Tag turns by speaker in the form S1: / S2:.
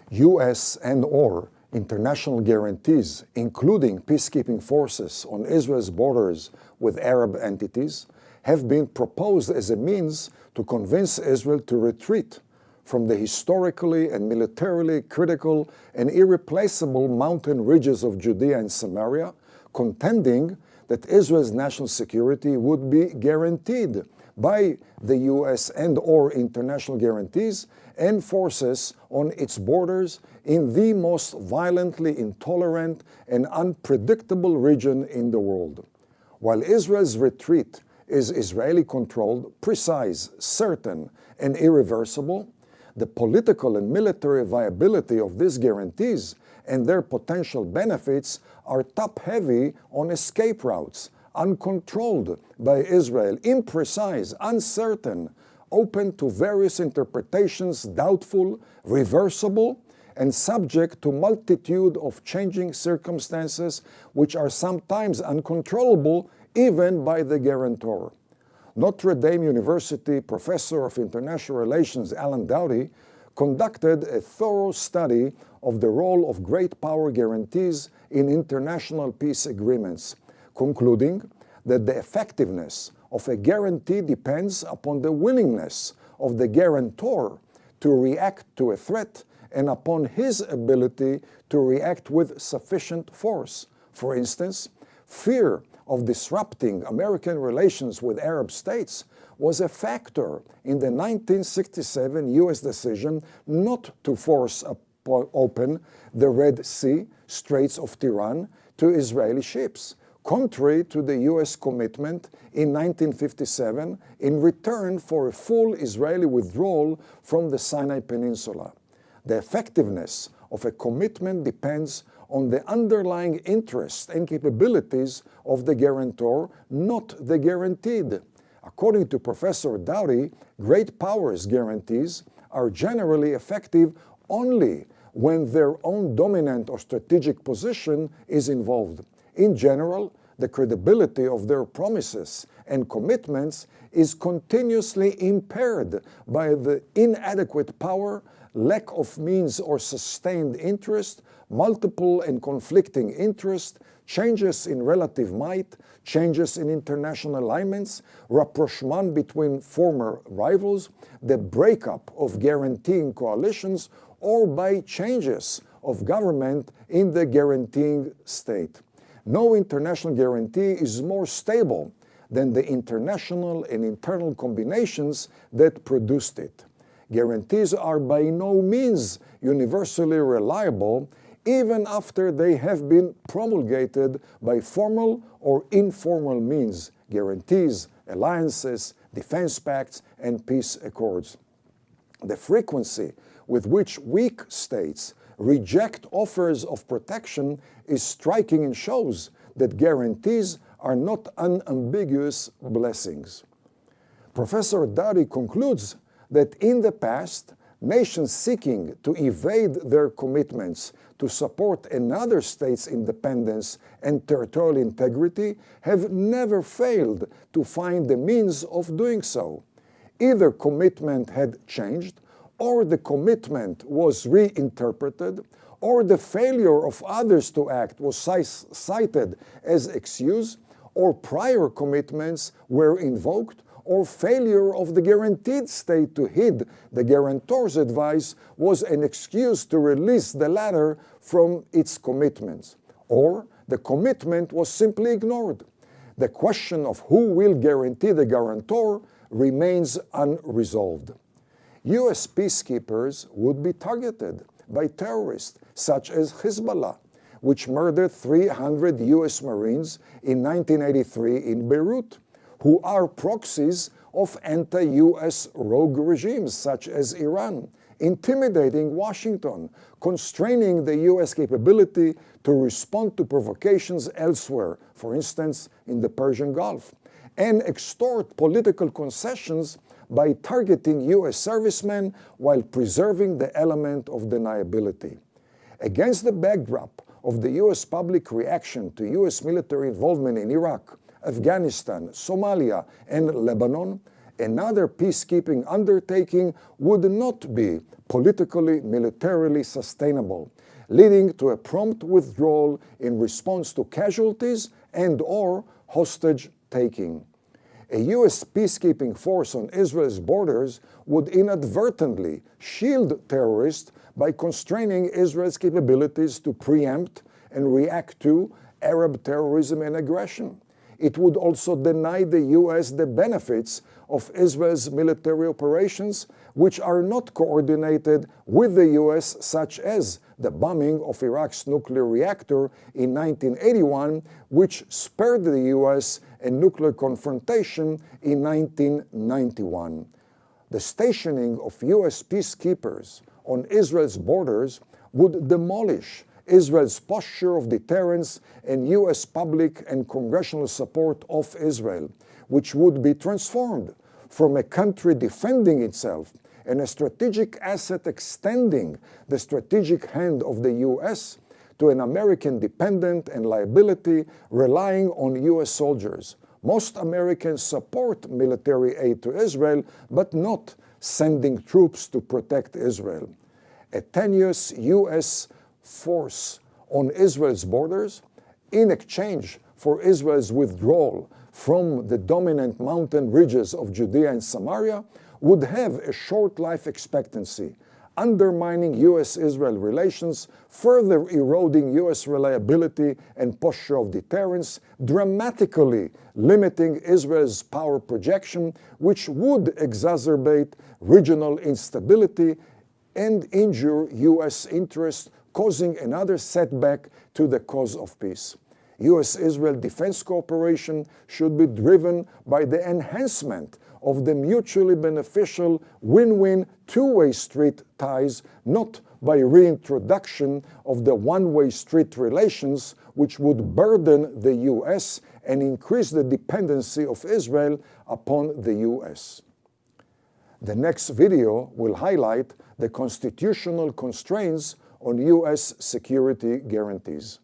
S1: U.S. and/or international guarantees, including peacekeeping forces on Israel's borders with Arab entities, have been proposed as a means to convince Israel to retreat from the historically and militarily critical and irreplaceable mountain ridges of Judea and Samaria, contending that Israel's national security would be guaranteed by the U.S. and/or international guarantees and forces on its borders in the most violently intolerant and unpredictable region in the world. While Israel's retreat is Israeli-controlled, precise, certain, and irreversible, the political and military viability of these guarantees and their potential benefits are top-heavy on escape routes, uncontrolled by Israel, imprecise, uncertain, open to various interpretations, doubtful, reversible, and subject to multitude of changing circumstances which are sometimes uncontrollable even by the guarantor. Notre Dame University professor of international relations Alan Dowdy conducted a thorough study of the role of great power guarantees in international peace agreements, concluding that the effectiveness of a guarantee depends upon the willingness of the guarantor to react to a threat and upon his ability to react with sufficient force. For instance, fear of disrupting American relations with Arab states was a factor in the 1967 U.S. decision not to force open the Red Sea, Straits of Tiran, to Israeli ships, contrary to the U.S. commitment in 1957 in return for a full Israeli withdrawal from the Sinai Peninsula. The effectiveness of a commitment depends on the underlying interests and capabilities of the guarantor, not the guaranteed. According to Professor Dowdy, great powers guarantees are generally effective only when their own dominant or strategic position is involved. In general, the credibility of their promises and commitments is continuously impaired by the inadequate power, lack of means or sustained interest, multiple and conflicting interest, changes in relative might, changes in international alignments, rapprochement between former rivals, the breakup of guaranteeing coalitions, or by changes of government in the guaranteeing state. No international guarantee is more stable than the international and internal combinations that produced it. Guarantees are by no means universally reliable, even after they have been promulgated by formal or informal means, guarantees, alliances, defense pacts, and peace accords. The frequency with which weak states reject offers of protection is striking and shows that guarantees are not unambiguous blessings. Professor Dowdy concludes that in the past, nations seeking to evade their commitments to support another state's independence and territorial integrity have never failed to find the means of doing so. Either commitment had changed, or the commitment was reinterpreted, or the failure of others to act was cited as excuse, or prior commitments were invoked, or failure of the guaranteed state to heed the guarantor's advice was an excuse to release the latter from its commitments, or the commitment was simply ignored. The question of who will guarantee the guarantor remains unresolved. U.S. peacekeepers would be targeted by terrorists such as Hezbollah, which murdered 300 U.S. Marines in 1983 in Beirut, who are proxies of anti-U.S. rogue regimes such as Iran, intimidating Washington, constraining the U.S. capability to respond to provocations elsewhere, for instance, in the Persian Gulf, and extort political concessions by targeting U.S. servicemen while preserving the element of deniability. Against the backdrop of the U.S. public reaction to U.S. military involvement in Iraq, Afghanistan, Somalia, and Lebanon, another peacekeeping undertaking would not be politically, militarily sustainable, leading to a prompt withdrawal in response to casualties and/or hostage-taking. A U.S. peacekeeping force on Israel's borders would inadvertently shield terrorists by constraining Israel's capabilities to preempt and react to Arab terrorism and aggression. It would also deny the U.S. the benefits of Israel's military operations, which are not coordinated with the U.S., such as the bombing of Iraq's nuclear reactor in 1981, which spared the U.S. a nuclear confrontation in 1991. The stationing of U.S. peacekeepers on Israel's borders would demolish Israel's posture of deterrence and U.S. public and congressional support of Israel, which would be transformed from a country defending itself and a strategic asset extending the strategic hand of the U.S. to an American dependent and liability relying on U.S. soldiers. Most Americans support military aid to Israel, but not sending troops to protect Israel. A tenuous U.S. force on Israel's borders, in exchange for Israel's withdrawal from the dominant mountain ridges of Judea and Samaria, would have a short life expectancy, undermining U.S.-Israel relations, further eroding U.S. reliability and posture of deterrence, dramatically limiting Israel's power projection, which would exacerbate regional instability and injure U.S. interests, causing another setback to the cause of peace. U.S.-Israel defense cooperation should be driven by the enhancement of the mutually beneficial win-win two-way street ties, not by reintroduction of the one-way street relations, which would burden the U.S. and increase the dependency of Israel upon the U.S. The next video will highlight the constitutional constraints on U.S. security guarantees.